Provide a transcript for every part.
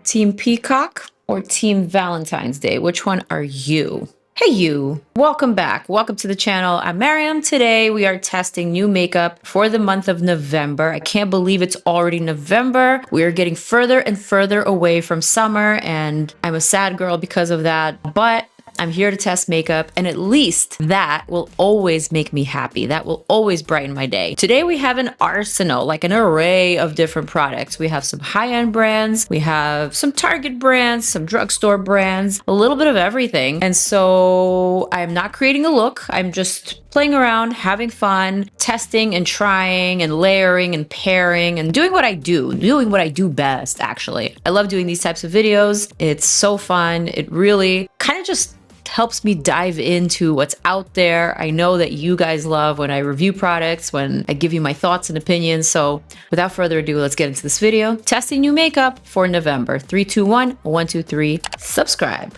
Team Peacock or Team Valentine's Day? Which one are you? Hey you, welcome back. Welcome to the channel. I'm Maryam. Today we are testing new makeup for the month of November. I can't believe it's already November. We are getting further and further away from summer and I'm a sad girl because of that, but I'm here to test makeup, and at least that will always make me happy. That will always brighten my day. Today we have an arsenal, like an array of different products. We have some high-end brands, we have some Target brands, some drugstore brands, a little bit of everything. And so I'm not creating a look. I'm just playing around, having fun, testing and trying and layering and pairing and doing what I do best, actually. I love doing these types of videos. It's so fun. It really kind of just helps me dive into what's out there. I know that you guys love when I review products, when I give you my thoughts and opinions. So without further ado, let's get into this video. Testing new makeup for November. 3, 2, 1, 1, 2, 3, subscribe.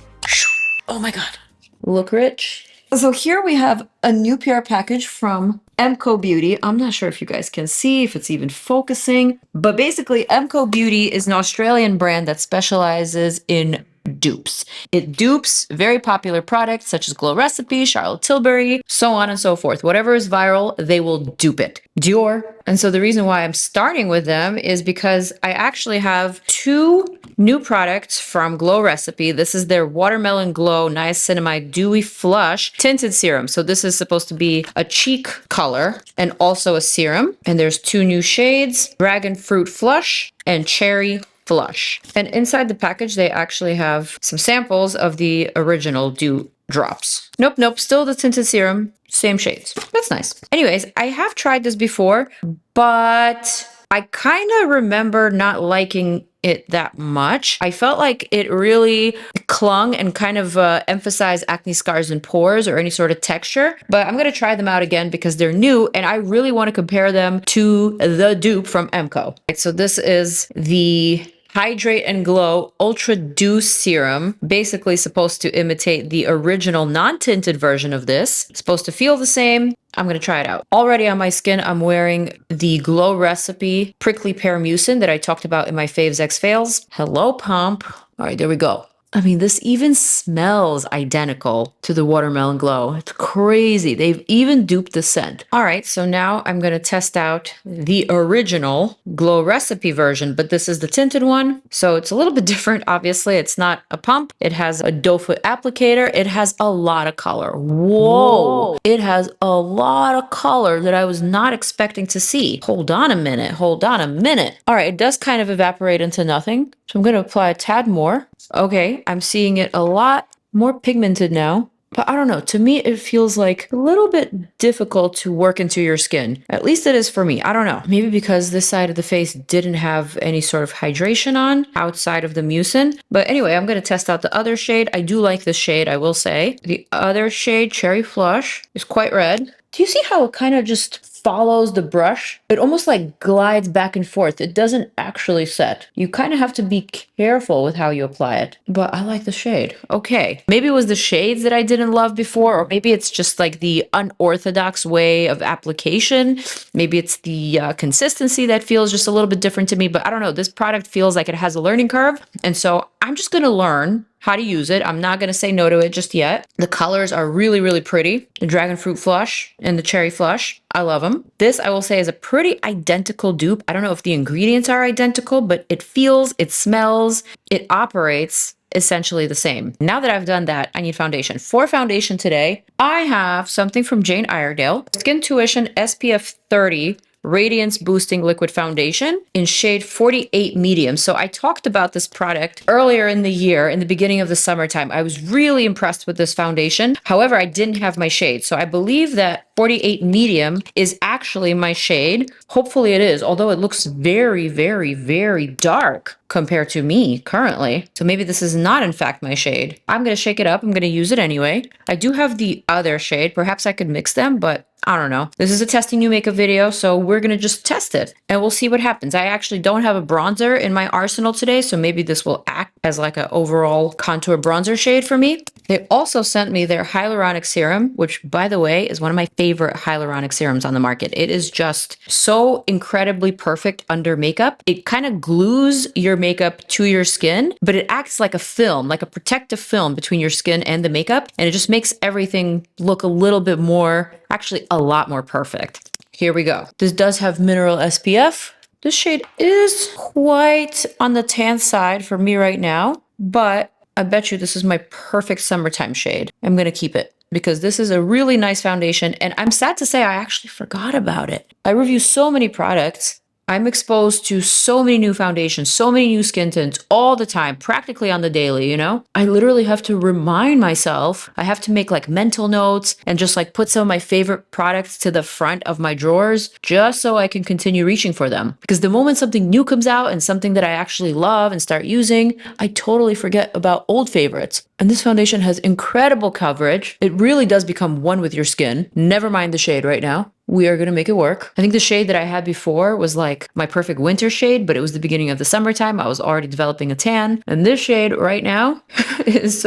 Oh my God. Look rich. So here we have a new PR package from MCO Beauty. I'm not sure if you guys can see, if it's even focusing, but basically MCO Beauty is an Australian brand that specializes in dupes. It dupes very popular products such as Glow Recipe, Charlotte Tilbury, so on and so forth. Whatever is viral, they will dupe it. Dior. And so the reason why I'm starting with them is because I actually have 2 new products from Glow Recipe. This is their Watermelon Glow Niacinamide Dewy Flush Tinted Serum. So this is supposed to be a cheek color and also a serum. And there's 2 new shades, Dragon Fruit Flush and Cherry Flush. And inside the package, they actually have some samples of the original dew drops. Nope, still the tinted serum, same shades. That's nice. Anyways, I have tried this before, but I kind of remember not liking it that much. I felt like it really clung and kind of emphasized acne scars and pores or any sort of texture, but I'm going to try them out again because they're new and I really want to compare them to the dupe from MCO. Right, so this is the Hydrate and Glow Ultra Dew Serum, basically supposed to imitate the original non-tinted version of this. It's supposed to feel the same. I'm going to try it out. Already on my skin, I'm wearing the Glow Recipe Prickly Pear Mucin that I talked about in my Faves X Fails. Hello, pump. All right, there we go. I mean, this even smells identical to the Watermelon Glow. It's crazy. They've even duped the scent. All right, so now I'm going to test out the original Glow Recipe version, but this is the tinted one. So it's a little bit different, obviously. It's not a pump. It has a doe foot applicator. It has a lot of color. Whoa. It has a lot of color that I was not expecting to see. Hold on a minute. All right, it does kind of evaporate into nothing. So I'm going to apply a tad more. Okay, I'm seeing it a lot more pigmented now, but I don't know. To me, it feels like a little bit difficult to work into your skin. At least it is for me. I don't know. Maybe because this side of the face didn't have any sort of hydration on outside of the mucin. But anyway, I'm going to test out the other shade. I do like this shade, I will say. The other shade, Cherry Flush, is quite red. Do you see how it kind of just follows the brush? It almost like glides back and forth. It doesn't actually set. You kind of have to be careful with how you apply it. But I like the shade. Okay. Maybe it was the shades that I didn't love before, or maybe it's just like the unorthodox way of application. Maybe it's the consistency that feels just a little bit different to me, but I don't know. This product feels like it has a learning curve. And so I'm just going to learn how to use it. I'm not going to say no to it just yet. The colors are really, really pretty. The Dragon Fruit Flush and the Cherry Flush. I love them. This, I will say, is a pretty identical dupe. I don't know if the ingredients are identical, but it feels, it smells, it operates essentially the same. Now that I've done that, I need foundation. For foundation today, I have something from Jane Iredale, SkintuitionFoundation SPF 30 Radiance Boosting Liquid Foundation in shade 48 medium. So I talked about this product earlier in the year, in the beginning of the summertime. I was really impressed with this foundation. However, I didn't have my shade. So I believe that 48 medium is actually my shade. Hopefully it is, although it looks very, very, very dark compared to me currently. So maybe this is not in fact my shade. I'm going to shake it up. I'm going to use it anyway. I do have the other shade. Perhaps I could mix them, but I don't know. This is a testing new makeup video, so we're going to just test it and we'll see what happens. I actually don't have a bronzer in my arsenal today, so maybe this will act as like an overall contour bronzer shade for me. They also sent me their hyaluronic serum, which, by the way, is one of my favorite hyaluronic serums on the market. It is just so incredibly perfect under makeup. It kind of glues your makeup to your skin, but it acts like a film, like a protective film between your skin and the makeup. And it just makes everything look a little bit more, actually a lot more perfect. Here we go. This does have mineral SPF. This shade is quite on the tan side for me right now, but I bet you this is my perfect summertime shade. I'm going to keep it because this is a really nice foundation, and I'm sad to say I actually forgot about it. I review so many products. I'm exposed to so many new foundations, so many new skin tints all the time, practically on the daily, you know? I literally have to remind myself. I have to make like mental notes and just like put some of my favorite products to the front of my drawers just so I can continue reaching for them. Because the moment something new comes out and something that I actually love and start using, I totally forget about old favorites. And this foundation has incredible coverage. It really does become one with your skin. Never mind the shade right now. We are going to make it work. I think the shade that I had before was like my perfect winter shade, but it was the beginning of the summertime. I was already developing a tan. And this shade right now is,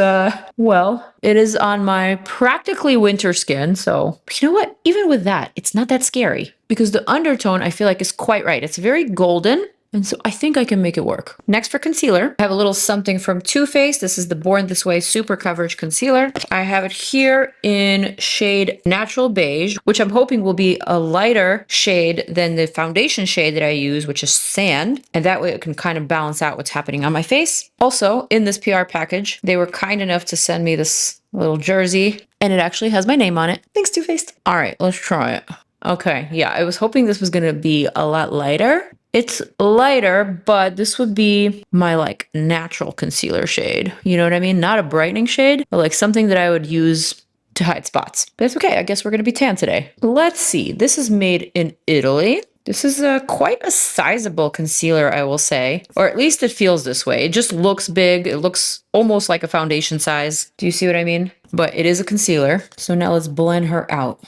well, it is on my practically winter skin. So you know what? Even with that, it's not that scary because the undertone I feel like is quite right. It's very golden. And so I think I can make it work. Next for concealer, I have a little something from Too Faced. This is the Born This Way Super Coverage Concealer. I have it here in shade Natural Beige, which I'm hoping will be a lighter shade than the foundation shade that I use, which is Sand. And that way it can kind of balance out what's happening on my face. Also, in this PR package, they were kind enough to send me this little jersey, and it actually has my name on it. Thanks, Too Faced. All right, let's try it. Okay, yeah, I was hoping this was gonna be a lot lighter. It's lighter, but this would be my like natural concealer shade. You know what I mean? Not a brightening shade, but like something that I would use to hide spots. But it's okay. I guess we're going to be tan today. Let's see. This is made in Italy. This is quite a sizable concealer, I will say, or at least it feels this way. It just looks big. It looks almost like a foundation size. Do you see what I mean? But it is a concealer. So now let's blend her out.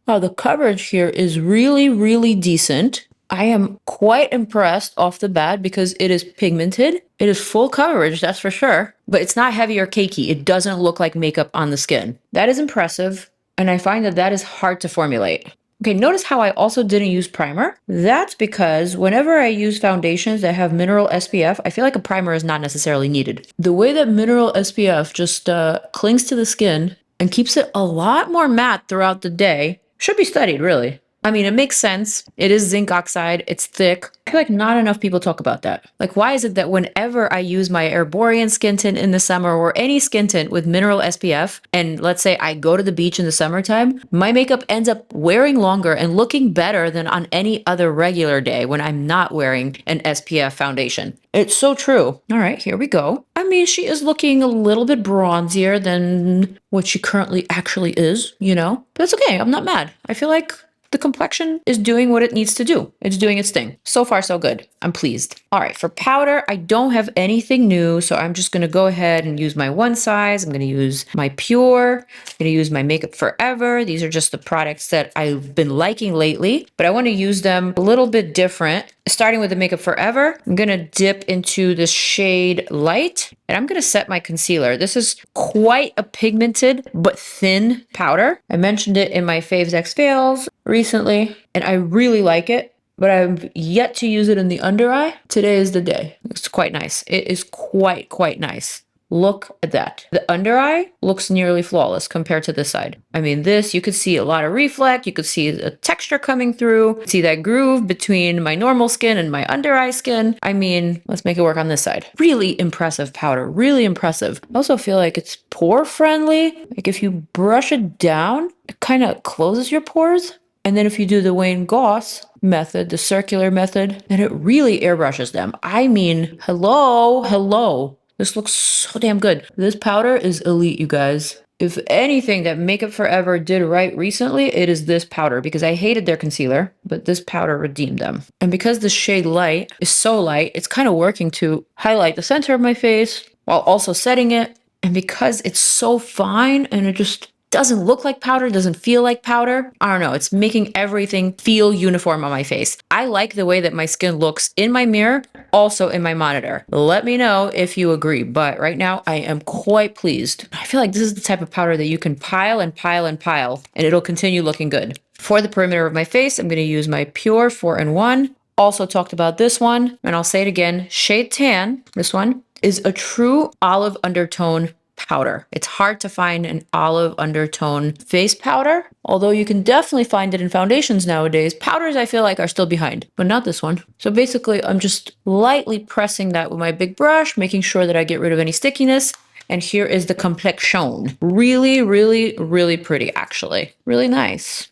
Wow, the coverage here is really, really decent. I am quite impressed off the bat because it is pigmented. It is full coverage, that's for sure, but it's not heavy or cakey. It doesn't look like makeup on the skin. That is impressive, and I find that that is hard to formulate. Okay, notice how I also didn't use primer. That's because whenever I use foundations that have mineral SPF, I feel like a primer is not necessarily needed. The way that mineral SPF just clings to the skin and keeps it a lot more matte throughout the day should be studied, really. I mean, it makes sense. It is zinc oxide. It's thick. I feel like not enough people talk about that. Like, why is it that whenever I use my Herborian skin tint in the summer or any skin tint with mineral SPF, and let's say I go to the beach in the summertime, my makeup ends up wearing longer and looking better than on any other regular day when I'm not wearing an SPF foundation? It's so true. All right, here we go. I mean, she is looking a little bit bronzier than what she currently actually is, you know? But that's okay. I'm not mad. I feel like the complexion is doing what it needs to do. It's doing its thing. So far, so good. I'm pleased. All right, for powder, I don't have anything new, so I'm just gonna go ahead and use my one size. I'm gonna use my Pure. I'm gonna use my Makeup Forever. These are just the products that I've been liking lately, but I wanna use them a little bit different. Starting with the Makeup Forever, I'm gonna dip into the shade Light, and I'm gonna set my concealer. This is quite a pigmented but thin powder. I mentioned it in my Faves X Fails recently, and I really like it, but I've yet to use it in the under eye. Today is the day. It's quite nice. It is quite nice. Look at that. The under eye looks nearly flawless compared to this side. I mean, this, you could see a lot of reflect. You could see the texture coming through. See that groove between my normal skin and my under eye skin. I mean, let's make it work on this side. Really impressive powder, really impressive. I also feel like it's pore friendly. Like if you brush it down, it kind of closes your pores. And then if you do the Wayne Goss method, the circular method, then it really airbrushes them. I mean, hello. This looks so damn good. This powder is elite, you guys. If anything that Makeup Forever did right recently, it is this powder, because I hated their concealer, but this powder redeemed them. And because the shade Light is so light, it's kind of working to highlight the center of my face while also setting it. And because it's so fine and it just doesn't look like powder, doesn't feel like powder. I don't know. It's making everything feel uniform on my face. I like the way that my skin looks in my mirror, also in my monitor. Let me know if you agree, but right now I am quite pleased. I feel like this is the type of powder that you can pile and pile and pile, and it'll continue looking good. For the perimeter of my face, I'm going to use my Pure 4-in-1. Also talked about this one, and I'll say it again, Shade Tan, this one, is a true olive undertone powder. It's hard to find an olive undertone face powder, although you can definitely find it in foundations nowadays. Powders I feel like are still behind, but not this one. So basically I'm just lightly pressing that with my big brush, making sure that I get rid of any stickiness. And here is the complexion. Really, really, really pretty actually. Really nice.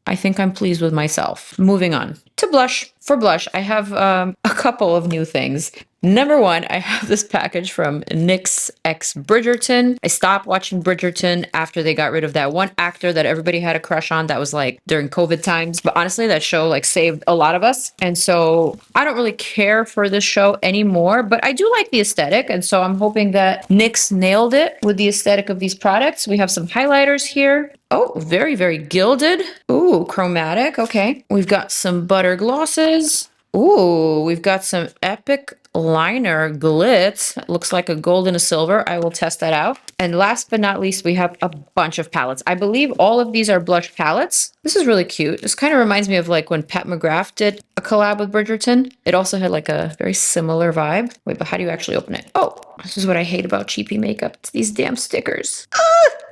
I think I'm pleased with myself. Moving on to blush. For blush, I have a couple of new things. Number one, I have this package from NYX x Bridgerton. I stopped watching Bridgerton after they got rid of that one actor that everybody had a crush on that was like during COVID times. But honestly, that show like saved a lot of us. And so I don't really care for this show anymore, but I do like the aesthetic. And so I'm hoping that NYX nailed it with the aesthetic of these products. We have some highlighters here. Oh, very, very gilded. Ooh, chromatic. Okay. We've got some butter glosses. Ooh, we've got some epic liner glitz. It looks like a gold and a silver. I will test that out. And last but not least, we have a bunch of palettes. I believe all of these are blush palettes. This is really cute. This kind of reminds me of like when Pat McGrath did a collab with Bridgerton. It also had like a very similar vibe. Wait, but how do you actually open it? Oh, this is what I hate about cheapy makeup. It's these damn stickers.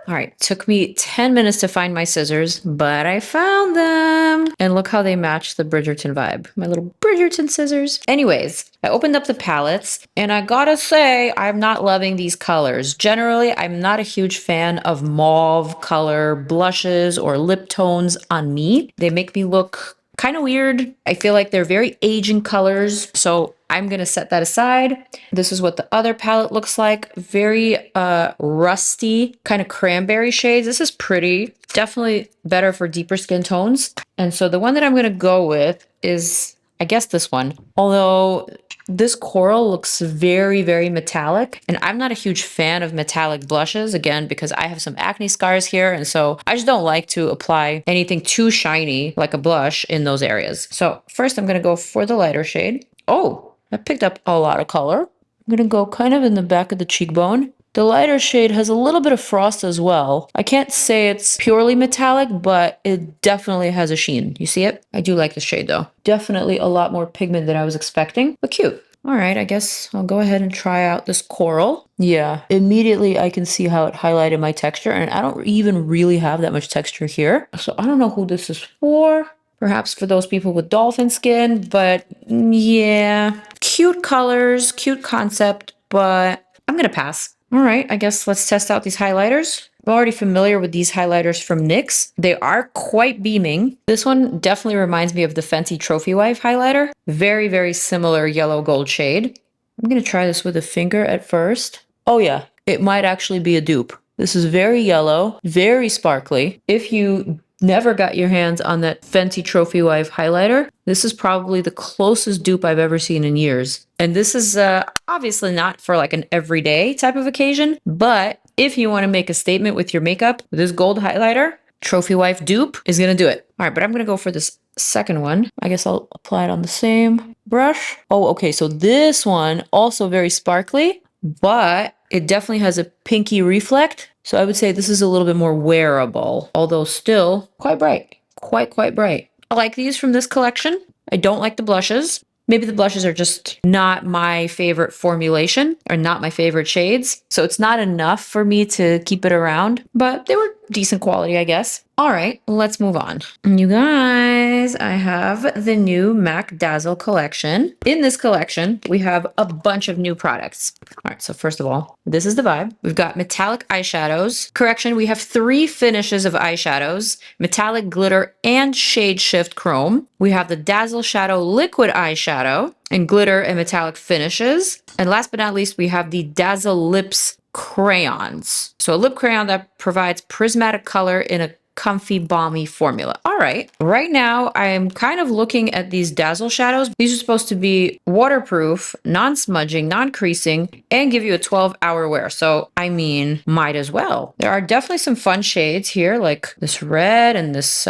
All right, took me 10 minutes to find my scissors, but I found them. And look how they match the Bridgerton vibe. My little Bridgerton scissors. Anyways, I opened up the palettes and I gotta say, I'm not loving these colors. Generally, I'm not a huge fan of mauve color blushes or lip tones on me. They make me look kind of weird. I feel like they're very aging colors. So I'm going to set that aside. This is what the other palette looks like. Very rusty, kind of cranberry shades. This is pretty. Definitely better for deeper skin tones. And so the one that I'm going to go with is, I guess, this one. Although this coral looks very, very metallic. And I'm not a huge fan of metallic blushes, again, because I have some acne scars here. And so I just don't like to apply anything too shiny like a blush in those areas. So first I'm going to go for the lighter shade. Oh, I picked up a lot of color. I'm going to go kind of in the back of the cheekbone. The lighter shade has a little bit of frost as well. I can't say it's purely metallic, but it definitely has a sheen. You see it? I do like the shade though. Definitely a lot more pigment than I was expecting, but cute. All right, I guess I'll go ahead and try out this coral. Yeah, immediately I can see how it highlighted my texture, and I don't even really have that much texture here. So I don't know who this is for. Perhaps for those people with dolphin skin, but yeah, cute colors, cute concept, but I'm gonna pass. All right, I guess let's test out these highlighters. I'm already familiar with these highlighters from NYX. They are quite beaming. This one definitely reminds me of the Fenty Trophy Wife highlighter. Very, very similar yellow gold shade. I'm gonna try this with a finger at first. Oh yeah, it might actually be a dupe. This is very yellow, very sparkly. If you never got your hands on that Fenty Trophy Wife highlighter, this is probably the closest dupe I've ever seen in years. And this is obviously not for like an everyday type of occasion, but if you want to make a statement with your makeup, this gold highlighter, Trophy Wife dupe is going to do it. All right, but I'm going to go for this second one. I guess I'll apply it on the same brush. Oh, okay, so this one also very sparkly, but it definitely has a pinky reflect. So I would say this is a little bit more wearable, although still quite bright, quite bright. I like these from this collection. I don't like the blushes. Maybe the blushes are just not my favorite formulation or not my favorite shades. So it's not enough for me to keep it around, but they were decent quality, I guess. All right, let's move on. You guys, I have the new MAC Dazzle collection. In this collection, we have a bunch of new products. All right, so first of all, this is the vibe. We've got metallic eyeshadows. Correction, we have 3 finishes of eyeshadows, metallic glitter and shade shift chrome. We have the Dazzle Shadow liquid eyeshadow and glitter and metallic finishes. And last but not least, we have the Dazzle Lips Crayons. So a lip crayon that provides prismatic color in a comfy, balmy formula. All right. Right now, I'm kind of looking at these Dazzle shadows. These are supposed to be waterproof, non-smudging, non-creasing, and give you a 12-hour wear. So, I mean, might as well. There are definitely some fun shades here, like this red and this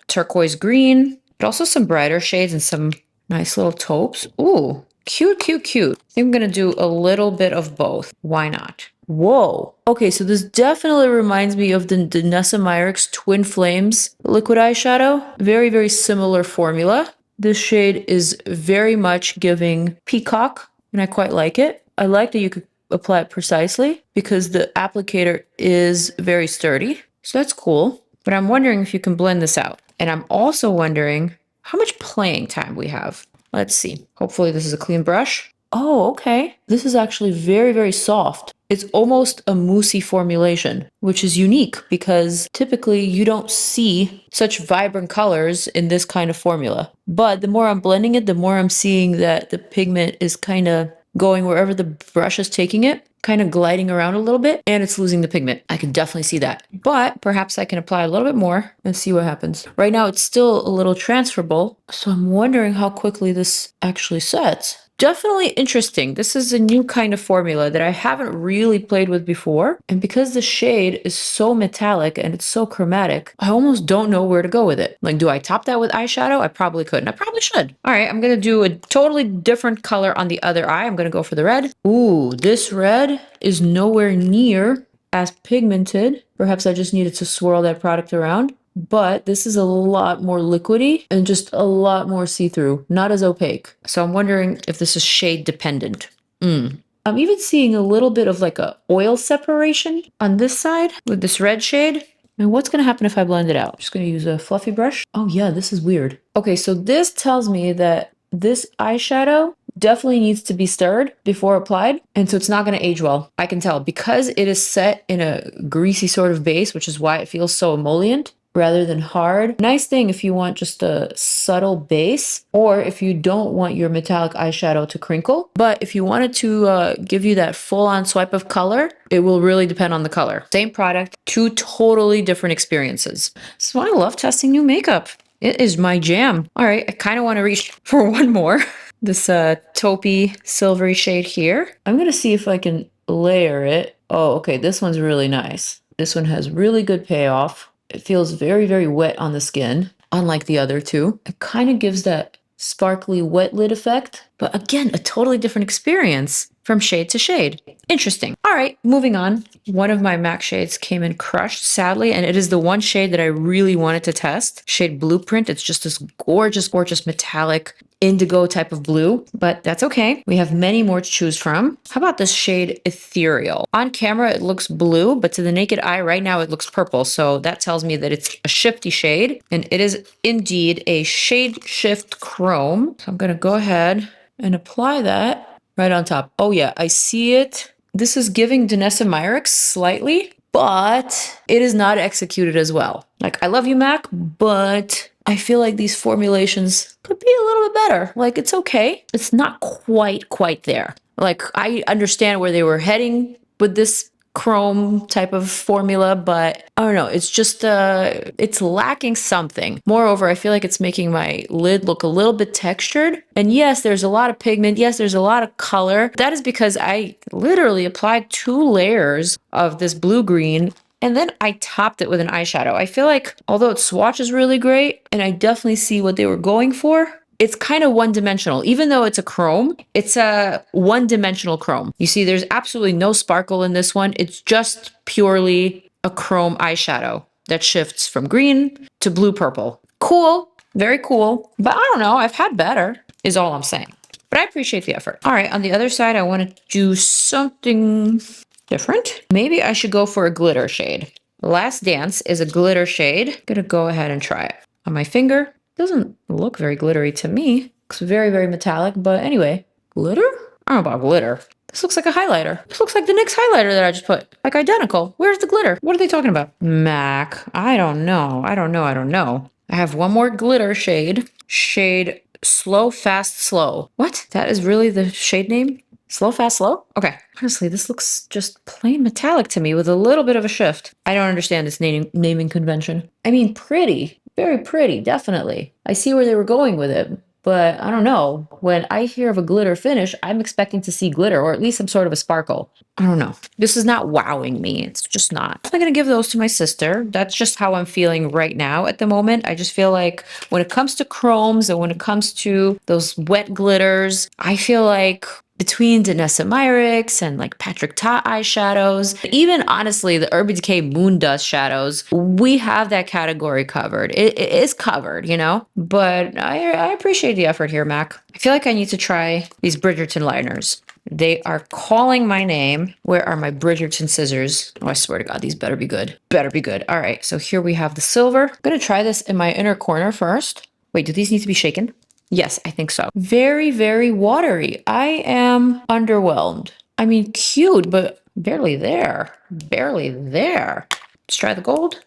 turquoise green, but also some brighter shades and some nice little taupes. Ooh, cute, cute, cute. I think I'm going to do a little bit of both. Why not? Whoa. Okay, so this definitely reminds me of the Danessa Myricks Twin Flames liquid eyeshadow. Very, very similar formula. This shade is very much giving peacock, and I quite like it. I like that you could apply it precisely because the applicator is very sturdy. So that's cool. But I'm wondering if you can blend this out. And I'm also wondering how much playing time we have. Let's see. Hopefully this is a clean brush. Oh, okay. This is actually very, very soft. It's almost a moussey formulation, which is unique because typically you don't see such vibrant colors in this kind of formula. But the more I'm blending it, the more I'm seeing that the pigment is kind of going wherever the brush is taking it, kind of gliding around a little bit, and it's losing the pigment. I can definitely see that. But perhaps I can apply a little bit more and see what happens. Right now it's still a little transferable, so I'm wondering how quickly this actually sets. Definitely interesting. This is a new kind of formula that I haven't really played with before. And because the shade is so metallic and it's so chromatic, I almost don't know where to go with it. Like, do I top that with eyeshadow? I probably could, and I probably should. All right, I'm gonna do a totally different color on the other eye. I'm gonna go for the red. Ooh, this red is nowhere near as pigmented. Perhaps I just needed to swirl that product around. But this is a lot more liquidy and just a lot more see-through, not as opaque. So I'm wondering if this is shade dependent. I'm even seeing a little bit of like a oil separation on this side with this red shade. And what's going to happen if I blend it out? I'm just going to use a fluffy brush. Oh yeah, this is weird. Okay, so this tells me that this eyeshadow definitely needs to be stirred before applied. And so it's not going to age well. I can tell because it is set in a greasy sort of base, which is why it feels so emollient rather than hard. Nice thing if you want just a subtle base, or if you don't want your metallic eyeshadow to crinkle. But if you wanted to give you that full-on swipe of color, it will really depend on the color. Same product, two totally different experiences. So I love testing new makeup. It is my jam. All right, I kind of want to reach for one more. This taupey silvery shade here. I'm gonna see if I can layer it. Oh, okay, this one's really nice. This one has really good payoff. It feels very, very wet on the skin, unlike the other two. It kind of gives that sparkly wet lid effect, but again, a totally different experience from shade to shade. Interesting. All right, moving on. One of my MAC shades came in crushed, sadly, and it is the one shade that I really wanted to test. Shade Blueprint. It's just this gorgeous, gorgeous metallic indigo type of blue, but that's okay. We have many more to choose from. How about this shade Ethereal? On camera, it looks blue, but to the naked eye right now, it looks purple. So that tells me that it's a shifty shade, and it is indeed a shade shift chrome. So I'm gonna go ahead and apply that right on top. Oh yeah, I see it. This is giving Danessa Myricks slightly, but it is not executed as well. Like, I love you, MAC, but I feel like these formulations could be a little bit better. Like, it's okay. It's not quite there. Like, I understand where they were heading with this chrome type of formula, but I don't know. It's just, it's lacking something. Moreover, I feel like it's making my lid look a little bit textured. And yes, there's a lot of pigment. Yes, there's a lot of color. That is because I literally applied 2 layers of this blue-green, and then I topped it with an eyeshadow. I feel like although its swatch is really great, and I definitely see what they were going for, it's kind of one-dimensional. Even though it's a chrome, it's a one-dimensional chrome. You see, there's absolutely no sparkle in this one. It's just purely a chrome eyeshadow that shifts from green to blue-purple. Cool, very cool. But I don't know, I've had better, is all I'm saying. But I appreciate the effort. All right, on the other side, I want to do something different. Maybe I should go for a glitter shade. Last Dance is a glitter shade. I'm gonna go ahead and try it on my finger. Doesn't look very glittery to me. Looks very, very metallic, but anyway. Glitter? I don't know about glitter. This looks like a highlighter. This looks like the NYX highlighter that I just put. Like identical. Where's the glitter? What are they talking about? MAC. I don't know. I don't know. I have one more glitter shade. Shade Slow, Fast, Slow. What? That is really the shade name? Slow, fast, slow? Okay. Honestly, this looks just plain metallic to me with a little bit of a shift. I don't understand this naming convention. I mean, pretty. Very pretty, definitely. I see where they were going with it. But I don't know. When I hear of a glitter finish, I'm expecting to see glitter or at least some sort of a sparkle. I don't know. This is not wowing me. It's just not. I'm going to give those to my sister. That's just how I'm feeling right now at the moment. I just feel like when it comes to chromes and when it comes to those wet glitters, I feel like between Danessa Myricks and like Patrick Ta eyeshadows, even honestly, the Urban Decay Moon Dust shadows, we have that category covered. It is covered, you know, but I appreciate the effort here, Mac. I feel like I need to try these Bridgerton liners. They are calling my name. Where are my Bridgerton scissors? Oh, I swear to God, these better be good. Better be good. All right, so here we have the silver. I'm gonna try this in my inner corner first. Wait, do these need to be shaken? Yes, I think so. Very, very watery. I am underwhelmed. I mean, cute, but barely there. Barely there. Let's try the gold.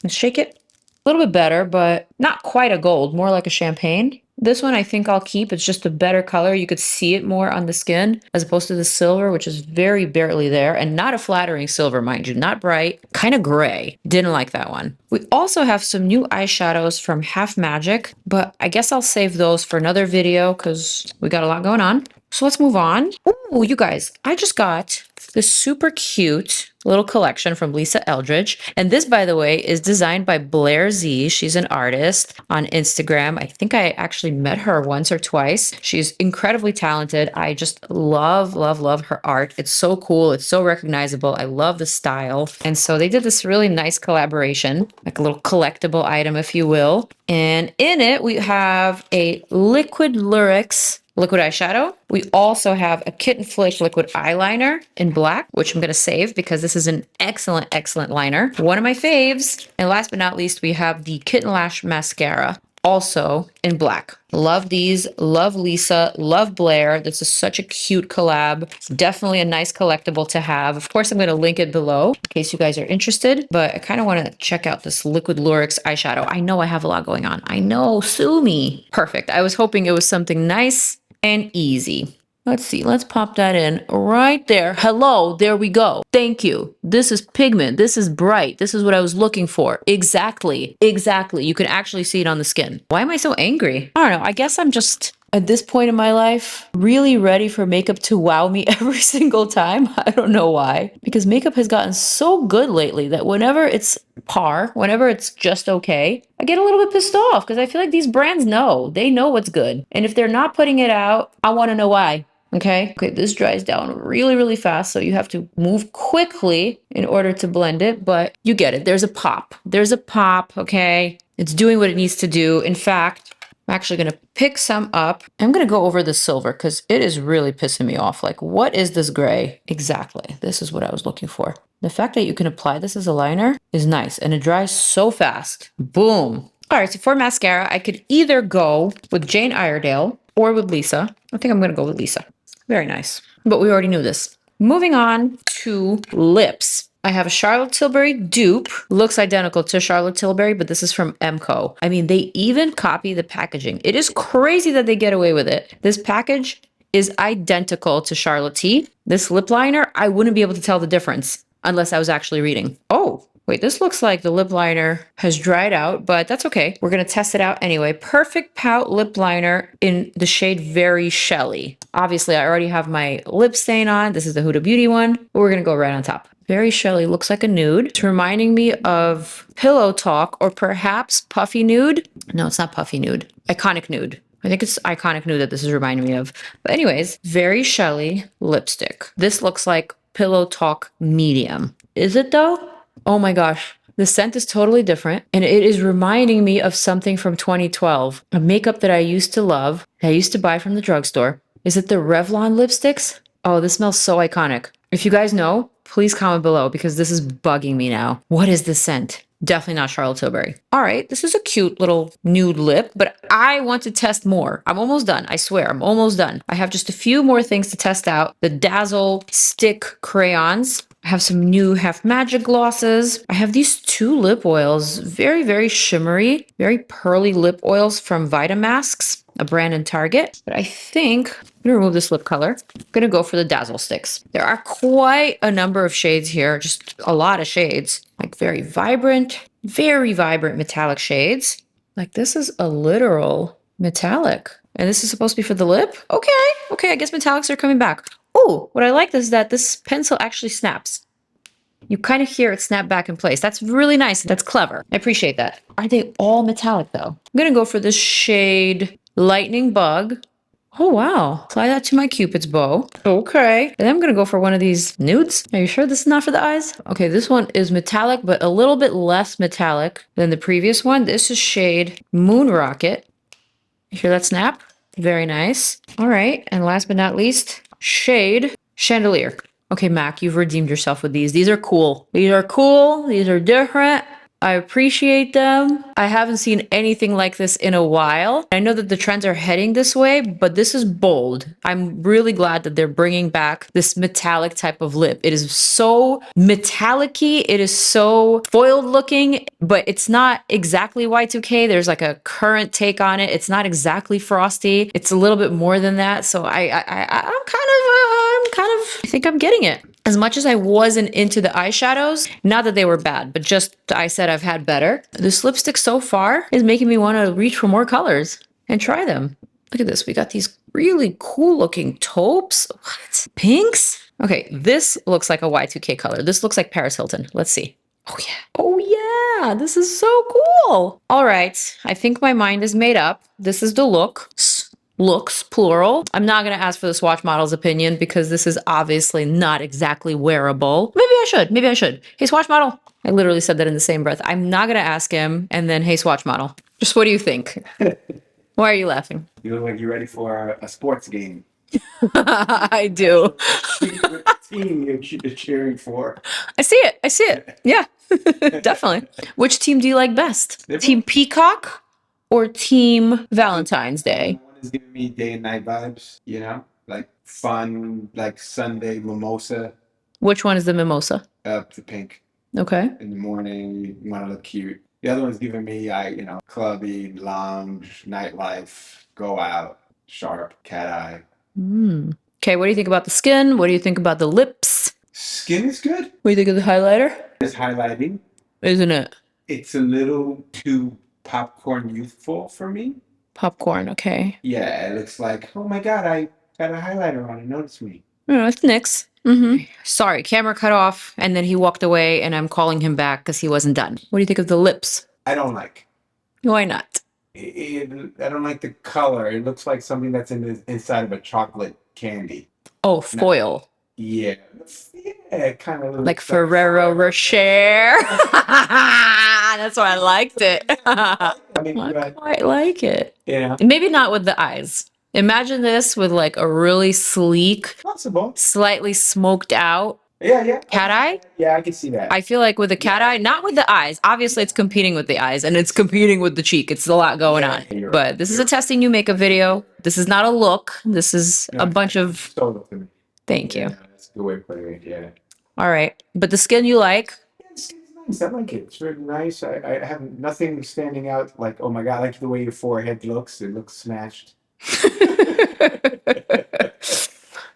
Let's shake it. A little bit better, but not quite a gold, more like a champagne. This one I think I'll keep. It's just a better color. You could see it more on the skin as opposed to the silver, which is very barely there and not a flattering silver, mind you. Not bright, kind of gray. Didn't like that one. We also have some new eyeshadows from Half Magic, but I guess I'll save those for another video because we got a lot going on. So let's move on. Oh, you guys, I just got this super cute little collection from Lisa Eldridge. And this, by the way, is designed by Blair Z. She's an artist on Instagram. I think I actually met her once or twice. She's incredibly talented. I just love, love, love her art. It's so cool. It's so recognizable. I love the style. And so they did this really nice collaboration, like a little collectible item, if you will. And in it, we have a Liquid Lyrics liquid eyeshadow. We also have a Kitten Flick liquid eyeliner in black, which I'm going to save because this is an excellent, excellent liner. One of my faves. And last but not least, we have the Kitten Lash mascara, also in black. Love these. Love Lisa. Love Blair. This is such a cute collab. It's definitely a nice collectible to have. Of course, I'm going to link it below in case you guys are interested, but I kind of want to check out this Liquid Lyrics eyeshadow. I know I have a lot going on. I know, sue me. Perfect. I was hoping it was something nice and easy. Let's see, let's pop that in right there. Hello, there we go. Thank you. This is pigment. This is bright. This is what I was looking for. Exactly. Exactly. You can actually see it on the skin. Why am I so angry? I don't know. I guess I'm just at this point in my life really ready for makeup to wow me every single time. I don't know why. Because makeup has gotten so good lately that whenever it's par, whenever it's just okay, I get a little bit pissed off because I feel like these brands know. They know what's good. And if they're not putting it out, I want to know why. Okay, this dries down really, really fast, so you have to move quickly in order to blend it, but you get it. There's a pop. There's a pop, okay? It's doing what it needs to do. In fact, I'm actually going to pick some up. I'm going to go over the silver because it is really pissing me off. Like, what is this gray? Exactly. This is what I was looking for. The fact that you can apply this as a liner is nice, and it dries so fast. Boom. All right, so for mascara, I could either go with Jane Iredale or with Lisa. I think I'm going to go with Lisa. Very nice. But we already knew this. Moving on to lips. I have a Charlotte Tilbury dupe. Looks identical to Charlotte Tilbury, but this is from Emco. I mean, they even copy the packaging. It is crazy that they get away with it. This package is identical to Charlotte T. This lip liner, I wouldn't be able to tell the difference unless I was actually reading. Oh, wait, this looks like the lip liner has dried out, but that's okay. We're going to test it out anyway. Perfect Pout lip liner in the shade Very Shelly. Obviously, I already have my lip stain on. This is the Huda Beauty one, but we're going to go right on top. Very Shelly looks like a nude. It's reminding me of Pillow Talk or perhaps Puffy Nude. No, it's not Puffy Nude. Iconic Nude. I think it's Iconic Nude that this is reminding me of. But anyways, Very Shelly lipstick. This looks like Pillow Talk medium. Is it though? Oh my gosh, the scent is totally different, and it is reminding me of something from 2012, a makeup that I used to love, that I used to buy from the drugstore. Is it the Revlon lipsticks? Oh, this smells so iconic. If you guys know, please comment below because this is bugging me now. What is this scent? Definitely not Charlotte Tilbury. All right, this is a cute little nude lip, but I want to test more. I'm almost done. I swear, I'm almost done. I have just a few more things to test out. The Dazzle Stick Crayons. I have some new Half Magic glosses. I have these two lip oils, very, very shimmery, very pearly lip oils from Vitamasks. a brand in Target, but I think I'm gonna remove this lip color. I'm gonna go for the Dazzle sticks. There are quite a number of shades here, just a lot of shades, like very vibrant metallic shades. Like this is a literal metallic. And this is supposed to be for the lip? Okay, I guess metallics are coming back. Oh, what I like is that this pencil actually snaps. You kind of hear it snap back in place. That's really nice. That's clever. I appreciate that. Are they all metallic though? I'm gonna go for this shade Lightning Bug. Oh wow, apply that to my Cupid's bow. Okay, and then I'm gonna go for one of these nudes. Are you sure this is not for the eyes? Okay, this one is metallic, but a little bit less metallic than the previous one. This is shade Moon Rocket. You hear that snap? Very nice. All right, and last but not least, shade Chandelier. Okay, Mac, you've redeemed yourself with these. These are cool. These are cool. These are different. I appreciate them. I haven't seen anything like this in a while. I know that the trends are heading this way, but this is bold. I'm really glad that they're bringing back this metallic type of lip. It is so metallic-y. It is so foiled looking, but it's not exactly Y2K. There's like a current take on it. It's not exactly frosty. It's a little bit more than that. So I think I'm getting it. As much as I wasn't into the eyeshadows, not that they were bad, but just I said I've had better. This lipstick so far is making me want to reach for more colors and try them. Look at this. We got these really cool looking taupes. What? Pinks? Okay, this looks like a Y2K color. This looks like Paris Hilton. Let's see. Oh yeah. Oh yeah, this is so cool. All right, I think my mind is made up. This is the looks plural. I'm not going to ask for the swatch model's opinion because this is obviously not exactly wearable. Maybe I should. Hey, swatch model. I literally said that in the same breath. I'm not going to ask him and then, hey, swatch model. Just what do you think? Why are you laughing? You look like you're ready for a sports game. I do. With the team you're cheering for. I see it. Yeah, definitely. Which team do you like best? Team Peacock or Team Valentine's Day? Is giving me day and night vibes, you know, like fun, like Sunday mimosa. Which one is the mimosa? The pink. Okay. In the morning, you want to look cute. The other one's giving me, clubby, lounge, nightlife, go out, sharp, cat eye. Okay, what do you think about the skin? What do you think about the lips? Skin is good. What do you think of the highlighter? It's highlighting. Isn't it? It's a little too popcorn youthful for me. Popcorn, okay. Yeah, it looks like, oh my God, I got a highlighter on and notice me. No, it's NYX. Sorry, camera cut off and then he walked away and I'm calling him back because he wasn't done. What do you think of the lips? I don't like. Why not? I don't like the color. It looks like something that's inside of a chocolate candy. Oh, foil. Yeah, it kind of like Ferrero Rocher. That's why I liked it. I quite like it. Yeah. Maybe not with the eyes. Imagine this with like a really sleek, slightly smoked out cat eye. Yeah, I can see that. I feel like with the cat eye, not with the eyes. Obviously, it's competing with the eyes and it's competing with the cheek. It's a lot going on. But this is a testing new makeup video. This is not a look. This is a bunch of... Thank you. That's a good way of putting it, yeah. All right. But the skin you like? Yeah, the skin's nice. I like it. It's really nice. I have nothing standing out like, oh my God, I like the way your forehead looks. It looks snatched.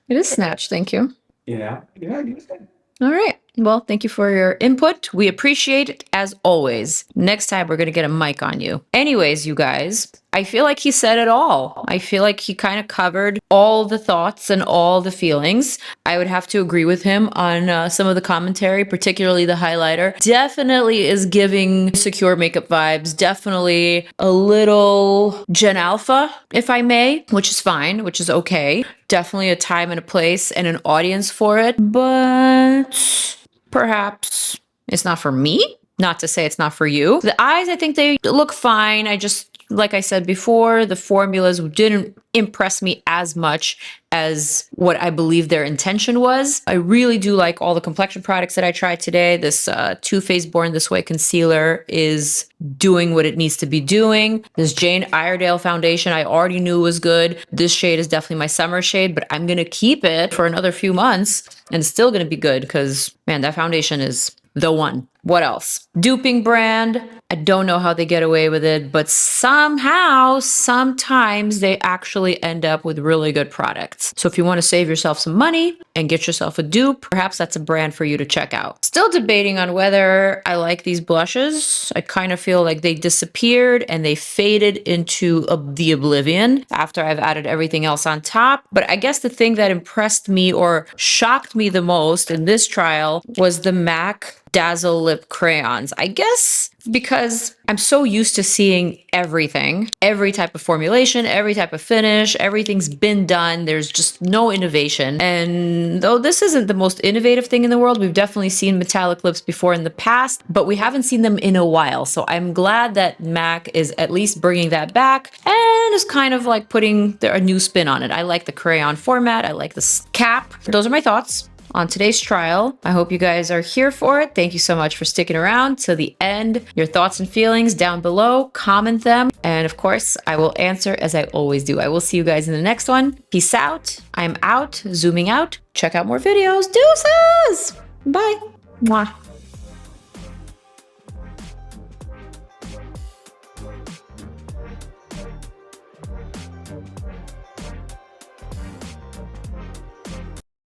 It is snatched, thank you. Yeah, you said. All right. Well, thank you for your input. We appreciate it as always. Next time, we're going to get a mic on you. Anyways, you guys, I feel like he said it all. I feel like he kind of covered all the thoughts and all the feelings. I would have to agree with him on some of the commentary, particularly the highlighter. Definitely is giving secure makeup vibes. Definitely a little Gen Alpha, if I may, which is fine, which is okay. Definitely a time and a place and an audience for it, but perhaps it's not for me. Not to say it's not for you. The eyes, I think they look fine. I just, like I said before, the formulas didn't impress me as much as what I believe their intention was. I really do like all the complexion products that I tried today. This Too Faced Born This Way concealer is doing what it needs to be doing. This Jane Iredale foundation I already knew was good. This shade is definitely my summer shade, but I'm gonna keep it for another few months and it's still gonna be good because, man, that foundation is the one. What else? Duping brand. I don't know how they get away with it, but somehow, sometimes they actually end up with really good products. So if you want to save yourself some money and get yourself a dupe, perhaps that's a brand for you to check out. Still debating on whether I like these blushes. I kind of feel like they disappeared and they faded into the oblivion after I've added everything else on top. But I guess the thing that impressed me or shocked me the most in this trial was the MAC Dazzle Lip Crayons. I guess because I'm so used to seeing everything, every type of formulation, every type of finish, everything's been done. There's just no innovation. And though this isn't the most innovative thing in the world, we've definitely seen metallic lips before in the past, but we haven't seen them in a while. So I'm glad that MAC is at least bringing that back and is kind of like putting a new spin on it. I like the crayon format. I like this cap. Those are my thoughts on today's trial. I hope you guys are here for it. Thank you so much for sticking around to the end. Your thoughts and feelings down below, comment them. And of course, I will answer as I always do. I will see you guys in the next one. Peace out. I'm out, zooming out. Check out more videos. Deuces! Bye. Mwah.